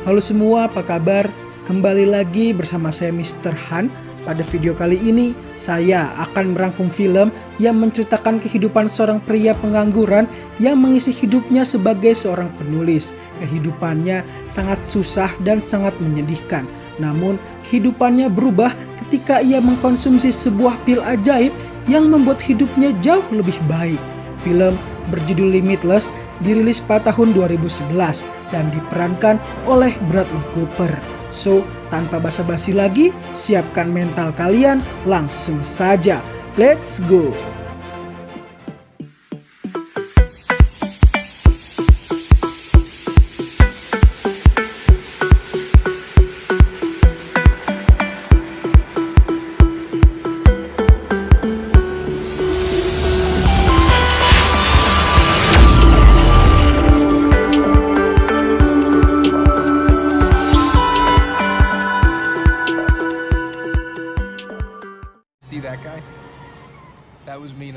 Halo semua, apa kabar? Kembali lagi bersama saya Mr. Han. Pada video kali ini, saya akan merangkum film yang menceritakan kehidupan seorang pria pengangguran yang mengisi hidupnya sebagai seorang penulis. Kehidupannya sangat susah dan sangat menyedihkan. Namun, kehidupannya berubah ketika ia mengkonsumsi sebuah pil ajaib yang membuat hidupnya jauh lebih baik. Film berjudul Limitless dirilis pada tahun 2011 dan diperankan oleh Bradley Cooper. So, tanpa basa-basi lagi, siapkan mental kalian, langsung saja. Let's go!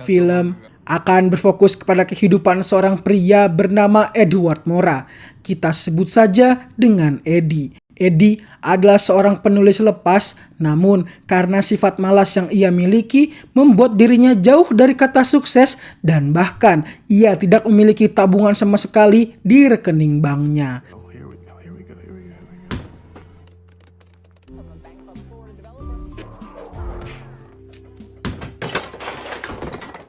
Film akan berfokus kepada kehidupan seorang pria bernama Edward Mora. Kita sebut saja dengan Eddie. Eddie adalah seorang penulis lepas, namun karena sifat malas yang ia miliki membuat dirinya jauh dari kata sukses dan bahkan ia tidak memiliki tabungan sama sekali di rekening banknya.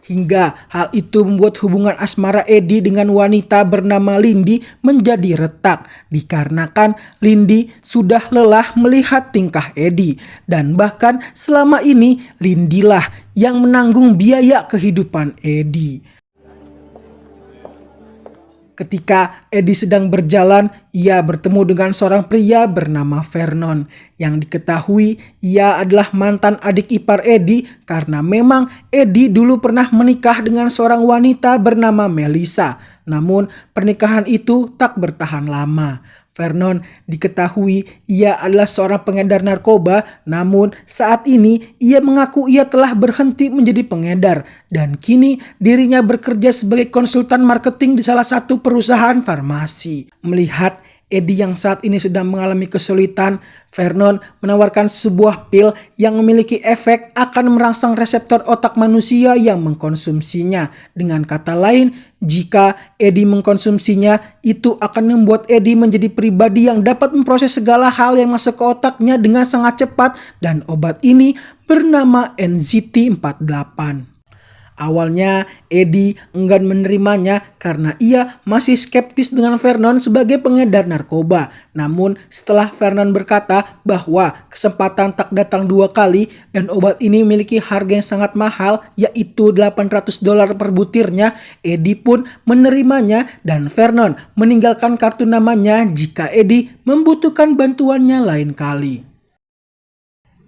Hingga hal itu membuat hubungan asmara Eddie dengan wanita bernama Lindy menjadi retak dikarenakan Lindy sudah lelah melihat tingkah Eddie dan bahkan selama ini Lindy lah yang menanggung biaya kehidupan Eddie. Ketika Eddie sedang berjalan, ia bertemu dengan seorang pria bernama Vernon. Yang diketahui ia adalah mantan adik ipar Eddie karena memang Eddie dulu pernah menikah dengan seorang wanita bernama Melissa. Namun pernikahan itu tak bertahan lama. Vernon diketahui ia adalah seorang pengedar narkoba, namun saat ini ia mengaku ia telah berhenti menjadi pengedar dan kini dirinya bekerja sebagai konsultan marketing di salah satu perusahaan farmasi. Melihat Eddie yang saat ini sedang mengalami kesulitan, Vernon menawarkan sebuah pil yang memiliki efek akan merangsang reseptor otak manusia yang mengkonsumsinya. Dengan kata lain, jika Eddie mengkonsumsinya, itu akan membuat Eddie menjadi pribadi yang dapat memproses segala hal yang masuk ke otaknya dengan sangat cepat dan obat ini bernama NZT-48. Awalnya Eddie enggan menerimanya karena ia masih skeptis dengan Vernon sebagai pengedar narkoba. Namun setelah Vernon berkata bahwa kesempatan tak datang dua kali dan obat ini memiliki harga yang sangat mahal yaitu $800 per butirnya, Eddie pun menerimanya dan Vernon meninggalkan kartu namanya jika Eddie membutuhkan bantuannya lain kali.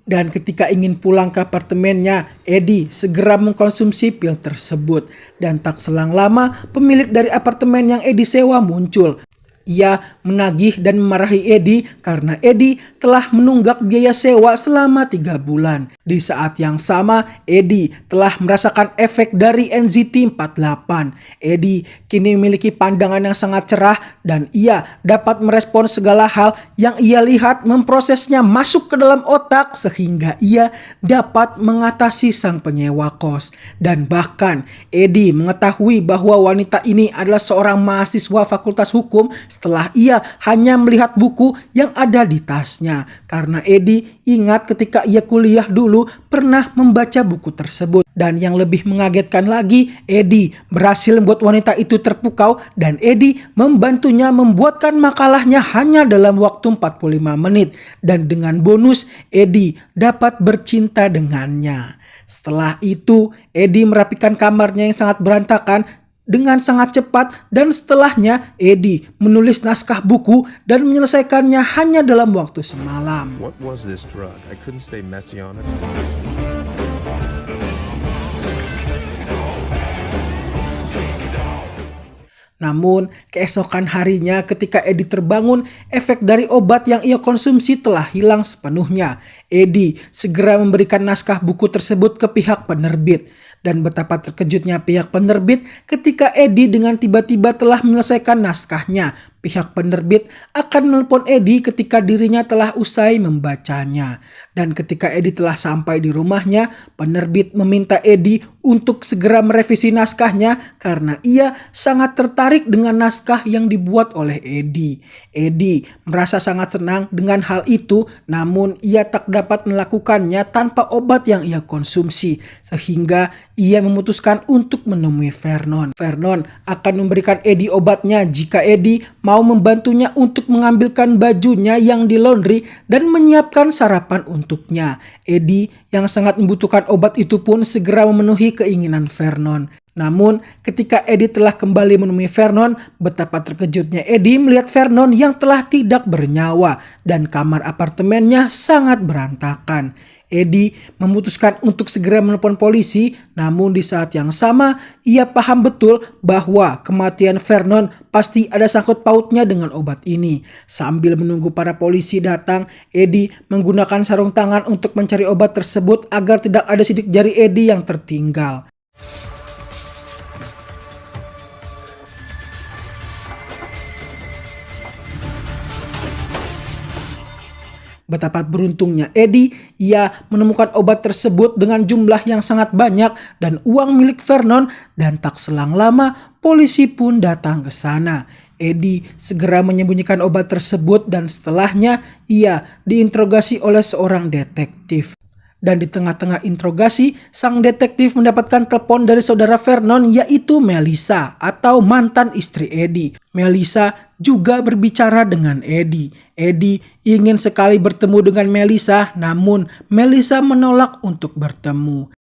Dan ketika ingin pulang ke apartemennya, Eddie segera mengkonsumsi pil tersebut. Dan tak selang lama, pemilik dari apartemen yang Eddie sewa muncul. Ia menagih dan memarahi Eddie karena Eddie telah menunggak biaya sewa selama 3 bulan. Di saat yang sama, Eddie telah merasakan efek dari NZT-48. Eddie kini memiliki pandangan yang sangat cerah dan ia dapat merespon segala hal yang ia lihat, memprosesnya masuk ke dalam otak sehingga ia dapat mengatasi sang penyewa kos. Dan bahkan Eddie mengetahui bahwa wanita ini adalah seorang mahasiswa fakultas hukum setelah ia hanya melihat buku yang ada di tasnya. Karena Eddie ingat ketika ia kuliah dulu pernah membaca buku tersebut. Dan yang lebih mengagetkan lagi, Eddie berhasil membuat wanita itu terpukau dan Eddie membantunya membuatkan makalahnya hanya dalam waktu 45 menit. Dan dengan bonus, Eddie dapat bercinta dengannya. Setelah itu, Eddie merapikan kamarnya yang sangat berantakan dengan sangat cepat dan setelahnya Eddie menulis naskah buku dan menyelesaikannya hanya dalam waktu semalam. What was this drug? I couldn't stay messy on it. Namun keesokan harinya ketika Eddie terbangun, efek dari obat yang ia konsumsi telah hilang sepenuhnya. Eddie segera memberikan naskah buku tersebut ke pihak penerbit. Dan betapa terkejutnya pihak penerbit ketika Eddie dengan tiba-tiba telah menyelesaikan naskahnya. Pihak penerbit akan menelpon Edi ketika dirinya telah usai membacanya. Dan ketika Edi telah sampai di rumahnya, penerbit meminta Edi untuk segera merevisi naskahnya karena ia sangat tertarik dengan naskah yang dibuat oleh Edi. Edi merasa sangat senang dengan hal itu, namun ia tak dapat melakukannya tanpa obat yang ia konsumsi, sehingga ia memutuskan untuk menemui Vernon. Vernon akan memberikan Edi obatnya jika Edi mau membantunya untuk mengambilkan bajunya yang di laundry dan menyiapkan sarapan untuknya. Edi yang sangat membutuhkan obat itu pun segera memenuhi keinginan Vernon. Namun ketika Edi telah kembali menemui Vernon, betapa terkejutnya Edi melihat Vernon yang telah tidak bernyawa dan kamar apartemennya sangat berantakan. Edi memutuskan untuk segera menelpon polisi, namun di saat yang sama ia paham betul bahwa kematian Vernon pasti ada sangkut pautnya dengan obat ini. Sambil menunggu para polisi datang, Edi menggunakan sarung tangan untuk mencari obat tersebut agar tidak ada sidik jari Edi yang tertinggal. Betapa beruntungnya Edi, ia menemukan obat tersebut dengan jumlah yang sangat banyak dan uang milik Vernon, dan tak selang lama polisi pun datang ke sana. Edi segera menyembunyikan obat tersebut dan setelahnya ia diinterogasi oleh seorang detektif. Dan di tengah-tengah interogasi, sang detektif mendapatkan telepon dari saudara Vernon, yaitu Melissa atau mantan istri Edi. Melissa juga berbicara dengan Edi. Edi ingin sekali bertemu dengan Melissa, namun Melissa menolak untuk bertemu.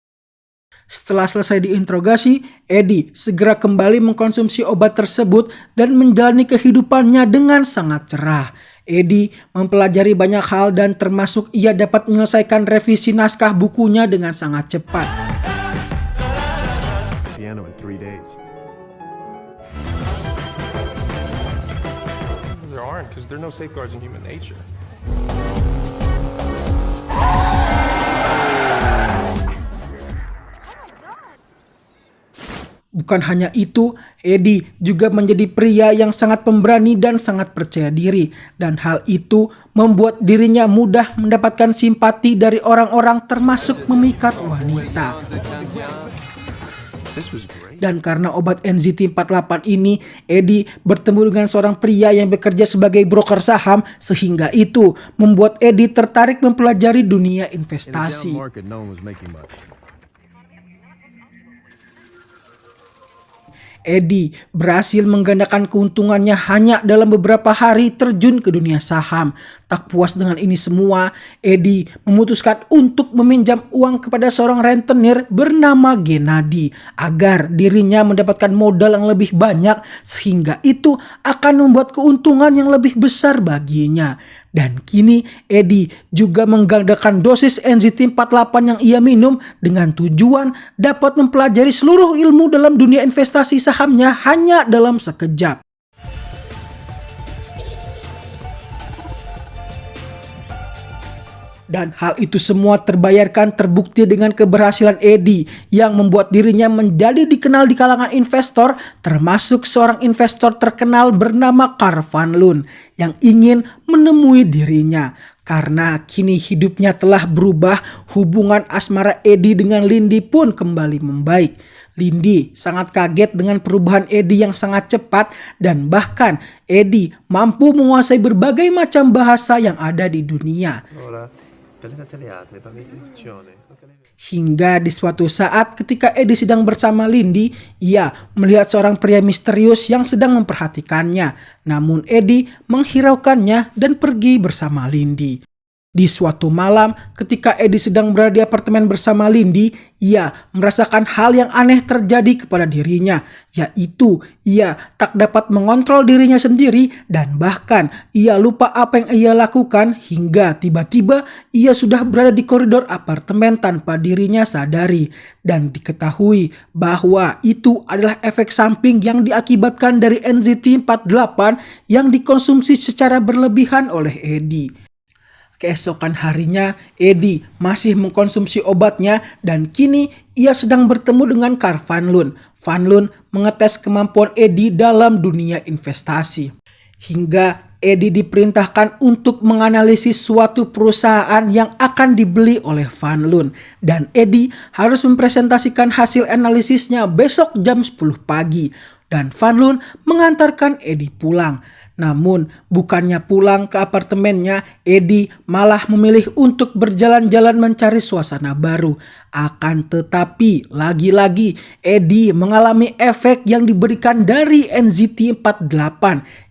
Setelah selesai diinterogasi, Edi segera kembali mengkonsumsi obat tersebut dan menjalani kehidupannya dengan sangat cerah. Edi mempelajari banyak hal dan termasuk ia dapat menyelesaikan revisi naskah bukunya dengan sangat cepat. Piano in 3 days. There aren't, because there are no safeguards in human nature. Bukan hanya itu, Edi juga menjadi pria yang sangat pemberani dan sangat percaya diri. Dan hal itu membuat dirinya mudah mendapatkan simpati dari orang-orang termasuk memikat wanita. Dan karena obat NZT48 ini, Edi bertemu dengan seorang pria yang bekerja sebagai broker saham, sehingga itu membuat Edi tertarik mempelajari dunia investasi. Edi berhasil menggandakan keuntungannya hanya dalam beberapa hari terjun ke dunia saham. Tak puas dengan ini semua, Edi memutuskan untuk meminjam uang kepada seorang rentenir bernama Gennady agar dirinya mendapatkan modal yang lebih banyak, sehingga itu akan membuat keuntungan yang lebih besar baginya. Dan kini Edi juga menggandakan dosis NZT48 yang ia minum dengan tujuan dapat mempelajari seluruh ilmu dalam dunia investasi sahamnya hanya dalam sekejap. Dan hal itu semua terbukti dengan keberhasilan Edi yang membuat dirinya menjadi dikenal di kalangan investor, termasuk seorang investor terkenal bernama Carl Van Loon yang ingin menemui dirinya. Karena kini hidupnya telah berubah, hubungan asmara Edi dengan Lindy pun kembali membaik. Lindy sangat kaget dengan perubahan Edi yang sangat cepat, dan bahkan Edi mampu menguasai berbagai macam bahasa yang ada di dunia. Hingga di suatu saat ketika Edi sedang bersama Lindy, ia melihat seorang pria misterius yang sedang memperhatikannya. Namun Edi menghiraukannya dan pergi bersama Lindy. Di suatu malam, ketika Edi sedang berada di apartemen bersama Lindy, ia merasakan hal yang aneh terjadi kepada dirinya, yaitu ia tak dapat mengontrol dirinya sendiri dan bahkan ia lupa apa yang ia lakukan hingga tiba-tiba ia sudah berada di koridor apartemen tanpa dirinya sadari. Dan diketahui bahwa itu adalah efek samping yang diakibatkan dari NZT48 yang dikonsumsi secara berlebihan oleh Edi. Keesokan harinya, Edi masih mengkonsumsi obatnya dan kini ia sedang bertemu dengan Carl Van Loon. Van Loon mengetes kemampuan Edi dalam dunia investasi. hingga Edi diperintahkan untuk menganalisis suatu perusahaan yang akan dibeli oleh Van Loon. Dan Edi harus mempresentasikan hasil analisisnya besok jam 10 pagi. Dan Van Loon mengantarkan Edi pulang. Namun bukannya pulang ke apartemennya, Edi malah memilih untuk berjalan-jalan mencari suasana baru. Akan tetapi lagi-lagi Edi mengalami efek yang diberikan dari NZT48.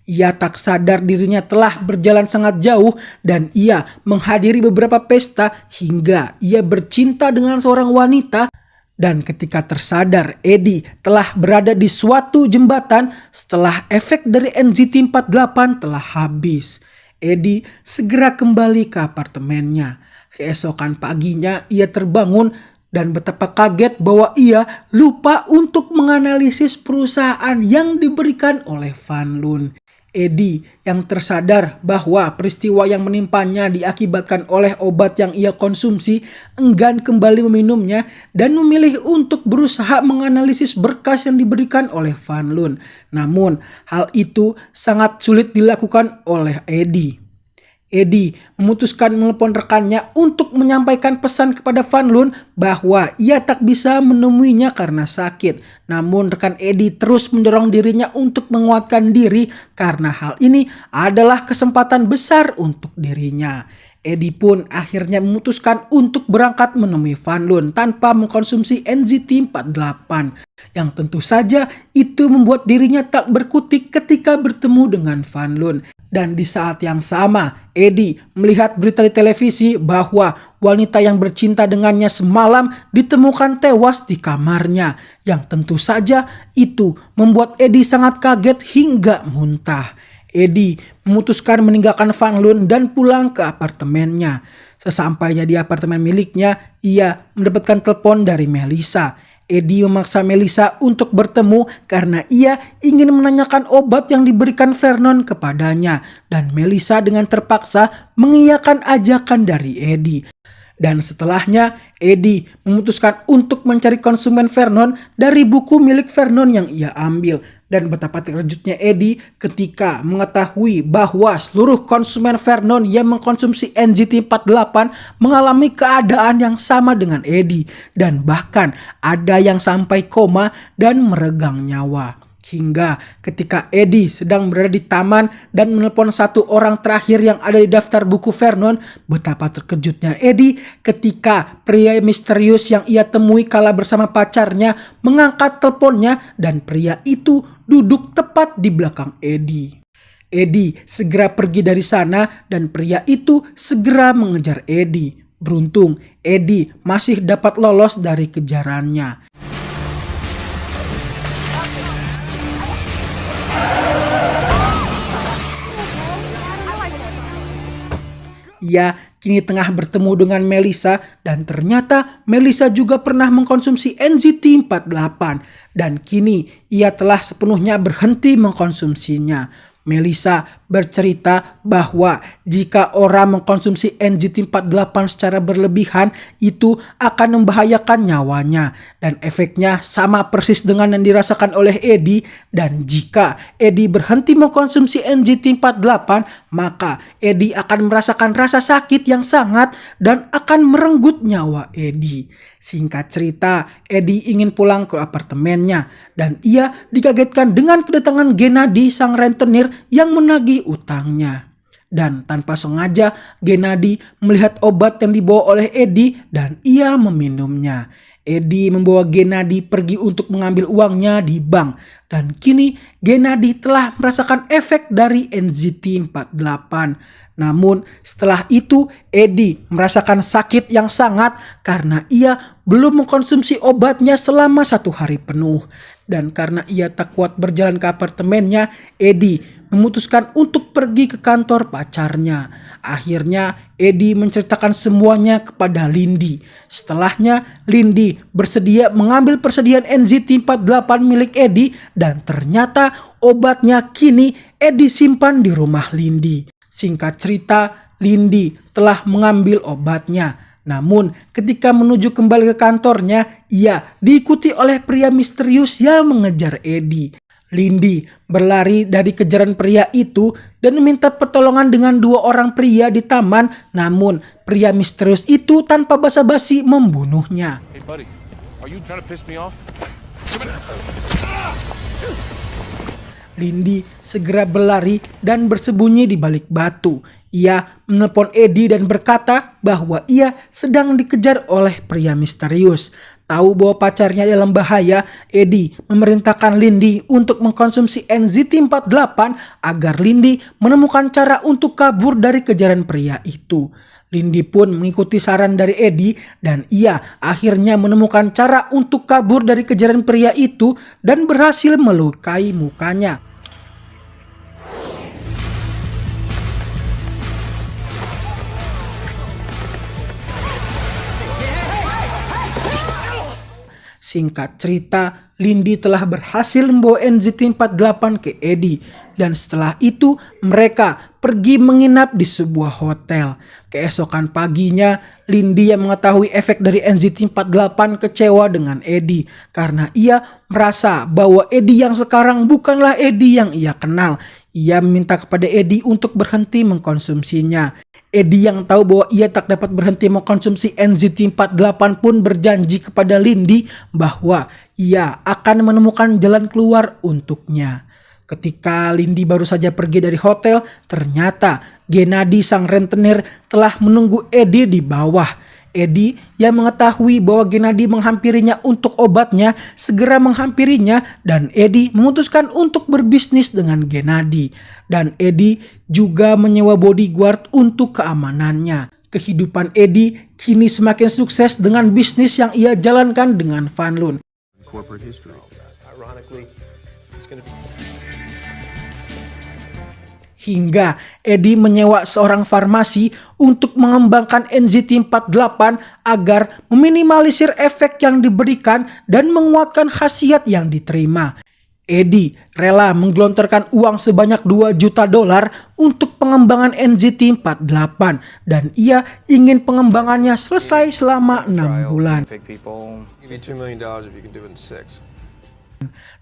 Ia tak sadar dirinya telah berjalan sangat jauh dan ia menghadiri beberapa pesta hingga ia bercinta dengan seorang wanita. Dan ketika tersadar, Edi telah berada di suatu jembatan setelah efek dari NZT48 telah habis. Edi segera kembali ke apartemennya. Keesokan paginya ia terbangun dan betapa kaget bahwa ia lupa untuk menganalisis perusahaan yang diberikan oleh Van Loon. Edi yang tersadar bahwa peristiwa yang menimpanya diakibatkan oleh obat yang ia konsumsi enggan kembali meminumnya dan memilih untuk berusaha menganalisis berkas yang diberikan oleh Van Loon. Namun hal itu sangat sulit dilakukan oleh Edi. Edi memutuskan menelepon rekannya untuk menyampaikan pesan kepada Van Loon bahwa ia tak bisa menemuinya karena sakit. Namun rekan Edi terus mendorong dirinya untuk menguatkan diri karena hal ini adalah kesempatan besar untuk dirinya. Edi pun akhirnya memutuskan untuk berangkat menemui Van Loon tanpa mengkonsumsi NZT48. Yang tentu saja itu membuat dirinya tak berkutik ketika bertemu dengan Van Loon. Dan di saat yang sama, Edi melihat berita di televisi bahwa wanita yang bercinta dengannya semalam ditemukan tewas di kamarnya. Yang tentu saja itu membuat Edi sangat kaget hingga muntah. Edi memutuskan meninggalkan Van Loon dan pulang ke apartemennya. Sesampainya di apartemen miliknya, ia mendapatkan telepon dari Melissa. Edi memaksa Melissa untuk bertemu karena ia ingin menanyakan obat yang diberikan Vernon kepadanya. Dan Melissa dengan terpaksa mengiyakan ajakan dari Edi. Dan setelahnya Edi memutuskan untuk mencari konsumen Vernon dari buku milik Vernon yang ia ambil. Dan betapa terkejutnya Edi ketika mengetahui bahwa seluruh konsumen Vernon yang mengkonsumsi NZT48 mengalami keadaan yang sama dengan Edi. Dan bahkan ada yang sampai koma dan meregang nyawa. Hingga ketika Edi sedang berada di taman dan menelpon satu orang terakhir yang ada di daftar buku Vernon, betapa terkejutnya Edi ketika pria misterius yang ia temui kala bersama pacarnya mengangkat teleponnya dan pria itu duduk tepat di belakang Edi. Edi segera pergi dari sana dan pria itu segera mengejar Edi. Beruntung Edi masih dapat lolos dari kejarannya. Ia kini tengah bertemu dengan Melissa dan ternyata Melissa juga pernah mengkonsumsi NZT48 dan kini ia telah sepenuhnya berhenti mengkonsumsinya. Melissa bercerita bahwa jika orang mengkonsumsi NZT48 secara berlebihan itu akan membahayakan nyawanya dan efeknya sama persis dengan yang dirasakan oleh Edi. Dan jika Edi berhenti mengkonsumsi NZT48 maka Edi akan merasakan rasa sakit yang sangat dan akan merenggut nyawa Edi. Singkat cerita, Edi ingin pulang ke apartemennya dan ia dikagetkan dengan kedatangan Gennady sang rentenir yang menagih utangnya. Dan tanpa sengaja Gennady melihat obat yang dibawa oleh Edi dan ia meminumnya. Edi membawa Gennady pergi untuk mengambil uangnya di bank dan kini Gennady telah merasakan efek dari NZT48. Namun setelah itu Edi merasakan sakit yang sangat karena ia belum mengkonsumsi obatnya selama 1 hari penuh. Dan karena ia tak kuat berjalan ke apartemennya, Edi memutuskan untuk pergi ke kantor pacarnya. Akhirnya Edi menceritakan semuanya kepada Lindy. Setelahnya Lindy bersedia mengambil persediaan NZT48 milik Edi dan ternyata obatnya kini Edi simpan di rumah Lindy. Singkat cerita, Lindy telah mengambil obatnya. Namun ketika menuju kembali ke kantornya, ia diikuti oleh pria misterius yang mengejar Edi. Lindy berlari dari kejaran pria itu dan meminta pertolongan dengan dua orang pria di taman, namun pria misterius itu tanpa basa-basi membunuhnya. Hey buddy, are you trying to piss me off? Lindy segera berlari dan bersembunyi di balik batu. Ia menelpon Eddie dan berkata bahwa ia sedang dikejar oleh pria misterius. Tahu bahwa pacarnya dalam bahaya, Eddie memerintahkan Lindy untuk mengkonsumsi NZT48 agar Lindy menemukan cara untuk kabur dari kejaran pria itu. Lindy pun mengikuti saran dari Eddie dan ia akhirnya menemukan cara untuk kabur dari kejaran pria itu dan berhasil melukai mukanya. Singkat cerita, Lindy telah berhasil membawa NZT48 ke Eddie dan setelah itu mereka pergi menginap di sebuah hotel. Keesokan paginya, Lindy yang mengetahui efek dari NZT48 kecewa dengan Eddie karena ia merasa bahwa Eddie yang sekarang bukanlah Eddie yang ia kenal. Ia meminta kepada Eddie untuk berhenti mengkonsumsinya. Eddie yang tahu bahwa ia tak dapat berhenti mengkonsumsi NZT48 pun berjanji kepada Lindy bahwa ia akan menemukan jalan keluar untuknya. Ketika Lindy baru saja pergi dari hotel, ternyata Gennady sang rentenir telah menunggu Eddie di bawah. Eddie yang mengetahui bahwa Gennady menghampirinya untuk obatnya segera menghampirinya dan Eddie memutuskan untuk berbisnis dengan Gennady. Dan Eddie juga menyewa bodyguard untuk keamanannya. Kehidupan Eddie kini semakin sukses dengan bisnis yang ia jalankan dengan Van Loon. Corporate history. Ironically, it's gonna be... Hingga Eddie menyewa seorang farmasi untuk mengembangkan NZT48 agar meminimalisir efek yang diberikan dan menguatkan khasiat yang diterima. Eddie rela menggelontorkan uang sebanyak $2 juta untuk pengembangan NZT48 dan ia ingin pengembangannya selesai selama 6 bulan. Give you $2 million if you can do it in 6.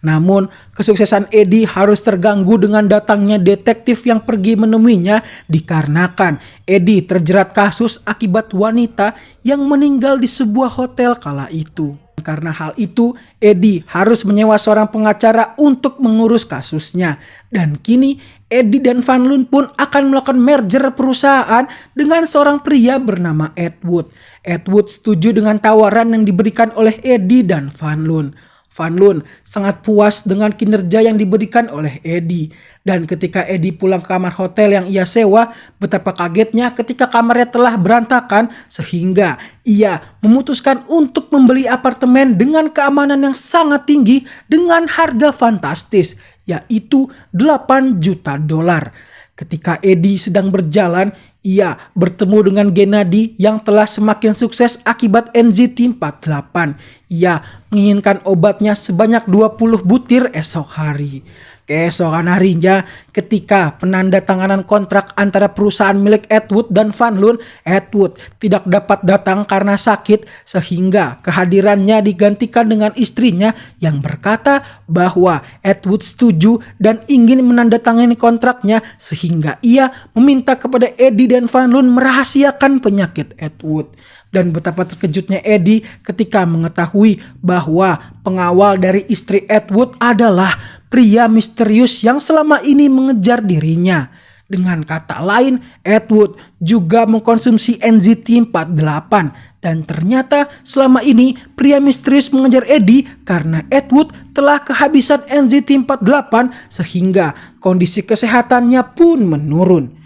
Namun, kesuksesan Eddie harus terganggu dengan datangnya detektif yang pergi menemuinya dikarenakan Eddie terjerat kasus akibat wanita yang meninggal di sebuah hotel kala itu. Karena hal itu, Eddie harus menyewa seorang pengacara untuk mengurus kasusnya. Dan kini, Eddie dan Van Loon pun akan melakukan merger perusahaan dengan seorang pria bernama Ed Wood. Ed Wood setuju dengan tawaran yang diberikan oleh Eddie dan Van Loon. Van Loon sangat puas dengan kinerja yang diberikan oleh Eddie. Dan ketika Eddie pulang ke kamar hotel yang ia sewa, betapa kagetnya ketika kamarnya telah berantakan sehingga ia memutuskan untuk membeli apartemen dengan keamanan yang sangat tinggi dengan harga fantastis, yaitu $8 juta. Ketika Eddie sedang berjalan, ia bertemu dengan Gennady yang telah semakin sukses akibat NZT48. Ia menginginkan obatnya sebanyak 20 butir esok hari. Keesokan harinya, ketika penandatanganan kontrak antara perusahaan milik Ed Wood dan Van Loon, Ed Wood tidak dapat datang karena sakit sehingga kehadirannya digantikan dengan istrinya yang berkata bahwa Ed Wood setuju dan ingin menandatangani kontraknya sehingga ia meminta kepada Eddie dan Van Loon merahasiakan penyakit Ed Wood. Dan betapa terkejutnya Eddie ketika mengetahui bahwa pengawal dari istri Ed Wood adalah pria misterius yang selama ini mengejar dirinya. Dengan kata lain, Ed Wood juga mengkonsumsi NZT48 dan ternyata selama ini pria misterius mengejar Eddie karena Ed Wood telah kehabisan NZT48 sehingga kondisi kesehatannya pun menurun.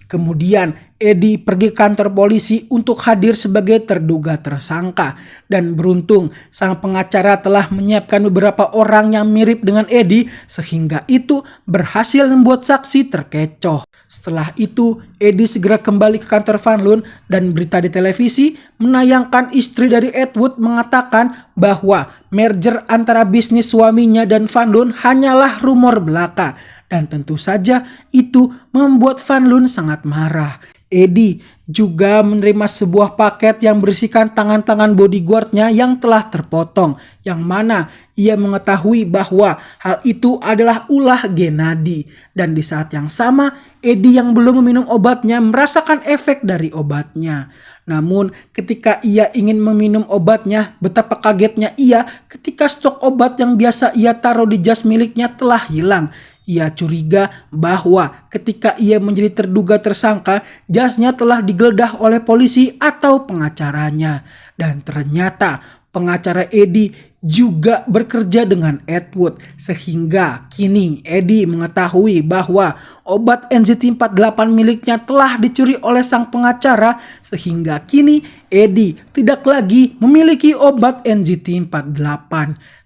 Kemudian Eddie pergi ke kantor polisi untuk hadir sebagai terduga tersangka dan beruntung sang pengacara telah menyiapkan beberapa orang yang mirip dengan Eddie sehingga itu berhasil membuat saksi terkecoh. Setelah itu Eddie segera kembali ke kantor Van Loon dan berita di televisi menayangkan istri dari Ed Wood mengatakan bahwa merger antara bisnis suaminya dan Van Loon hanyalah rumor belaka. Dan tentu saja itu membuat Van Loon sangat marah. Eddie juga menerima sebuah paket yang berisikan tangan-tangan bodyguardnya yang telah terpotong, yang mana ia mengetahui bahwa hal itu adalah ulah Gennady. Dan di saat yang sama, Eddie yang belum meminum obatnya merasakan efek dari obatnya. Namun ketika ia ingin meminum obatnya, betapa kagetnya ia ketika stok obat yang biasa ia taruh di jas miliknya telah hilang. Ia curiga bahwa ketika ia menjadi terduga tersangka, jasnya telah digeledah oleh polisi atau pengacaranya. Dan ternyata pengacara Eddie juga bekerja dengan Edward, sehingga kini Eddie mengetahui bahwa obat NZT48 miliknya telah dicuri oleh sang pengacara, sehingga kini Eddie tidak lagi memiliki obat NZT48.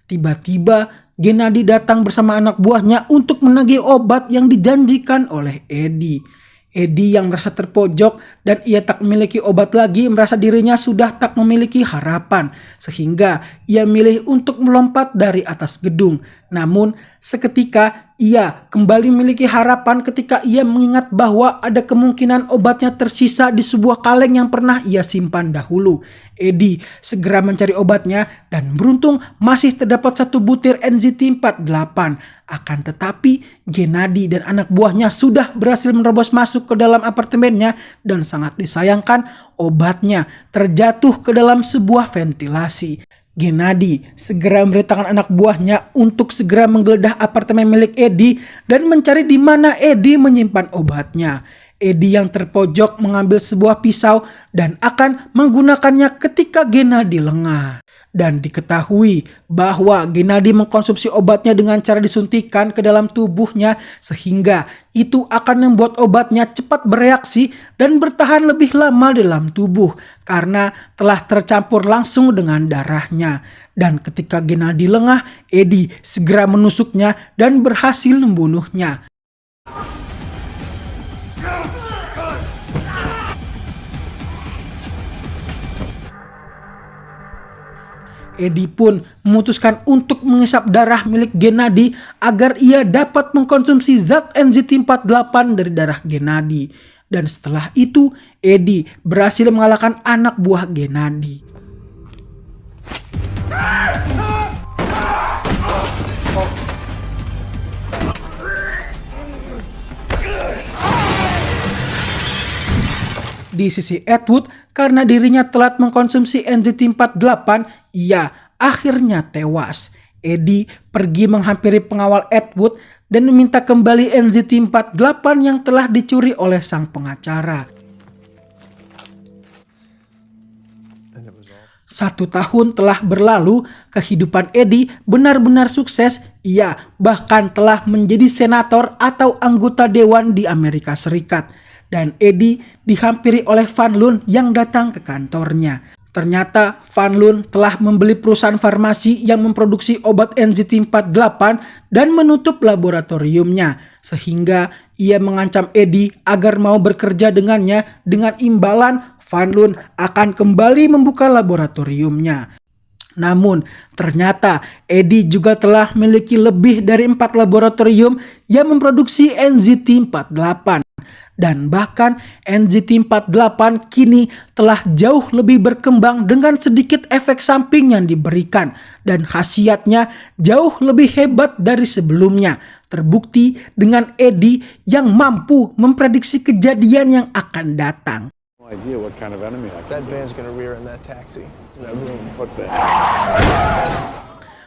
Tiba-tiba Gennady datang bersama anak buahnya untuk menagih obat yang dijanjikan oleh Eddie. Eddie yang merasa terpojok dan ia tak memiliki obat lagi merasa dirinya sudah tak memiliki harapan, sehingga ia milih untuk melompat dari atas gedung. Namun seketika ia kembali memiliki harapan ketika ia mengingat bahwa ada kemungkinan obatnya tersisa di sebuah kaleng yang pernah ia simpan dahulu. Eddie segera mencari obatnya dan beruntung masih terdapat satu butir NZT48. Akan tetapi Gennady dan anak buahnya sudah berhasil menerobos masuk ke dalam apartemennya dan sangat disayangkan obatnya terjatuh ke dalam sebuah ventilasi. Gennady segera memberitakan anak buahnya untuk segera menggeledah apartemen milik Eddie dan mencari di mana Eddie menyimpan obatnya. Eddie yang terpojok mengambil sebuah pisau dan akan menggunakannya ketika Gennady lengah. Dan diketahui bahwa Gennady mengkonsumsi obatnya dengan cara disuntikkan ke dalam tubuhnya, sehingga itu akan membuat obatnya cepat bereaksi dan bertahan lebih lama dalam tubuh karena telah tercampur langsung dengan darahnya. Dan ketika Gennady lengah, Eddie segera menusuknya dan berhasil membunuhnya. Eddie pun memutuskan untuk mengisap darah milik Gennady agar ia dapat mengkonsumsi zat NZT48 dari darah Gennady. Dan setelah itu, Eddie berhasil mengalahkan anak buah Gennady. Di sisi Edward, karena dirinya telat mengkonsumsi NZT48, ia akhirnya tewas. Eddie pergi menghampiri pengawal Edward dan meminta kembali NZT48 yang telah dicuri oleh sang pengacara. 1 tahun telah berlalu, kehidupan Eddie benar-benar sukses. Ia bahkan telah menjadi senator atau anggota dewan di Amerika Serikat. Dan Eddie dihampiri oleh Van Loon yang datang ke kantornya. Ternyata Van Loon telah membeli perusahaan farmasi yang memproduksi obat NZT48 dan menutup laboratoriumnya. Sehingga ia mengancam Eddie agar mau bekerja dengannya, dengan imbalan Van Loon akan kembali membuka laboratoriumnya. Namun ternyata Eddie juga telah memiliki lebih dari 4 laboratorium yang memproduksi NZT48. Dan bahkan NZT48 kini telah jauh lebih berkembang dengan sedikit efek samping yang diberikan. Dan khasiatnya jauh lebih hebat dari sebelumnya. Terbukti dengan Eddie yang mampu memprediksi kejadian yang akan datang. Idea what kind of enemy I That van's gonna rear in that taxi. There's no room. What the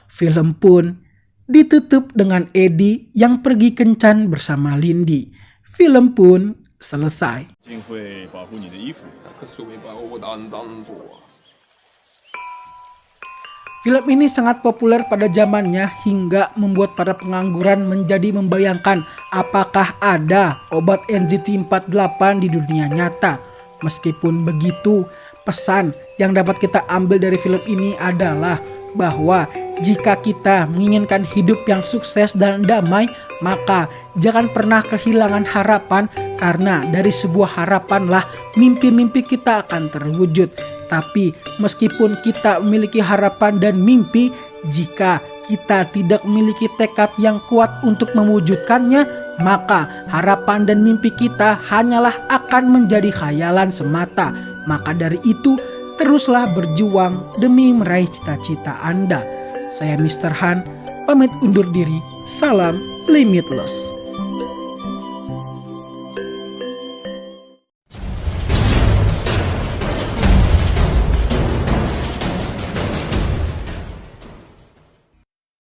Film pun ditutup dengan Eddie yang pergi kencan bersama Lindy. Film pun selesai. Film ini sangat populer pada zamannya hingga membuat para pengangguran menjadi membayangkan apakah ada obat NZT48 di dunia nyata. Meskipun begitu, pesan yang dapat kita ambil dari film ini adalah bahwa jika kita menginginkan hidup yang sukses dan damai, maka jangan pernah kehilangan harapan, karena dari sebuah harapanlah mimpi-mimpi kita akan terwujud. Tapi meskipun kita memiliki harapan dan mimpi, jika kita tidak memiliki tekad yang kuat untuk mewujudkannya, maka harapan dan mimpi kita hanyalah akan menjadi khayalan semata. Maka dari itu, teruslah berjuang demi meraih cita-cita Anda. Saya Mr. Han, pamit undur diri. Salam Limitless.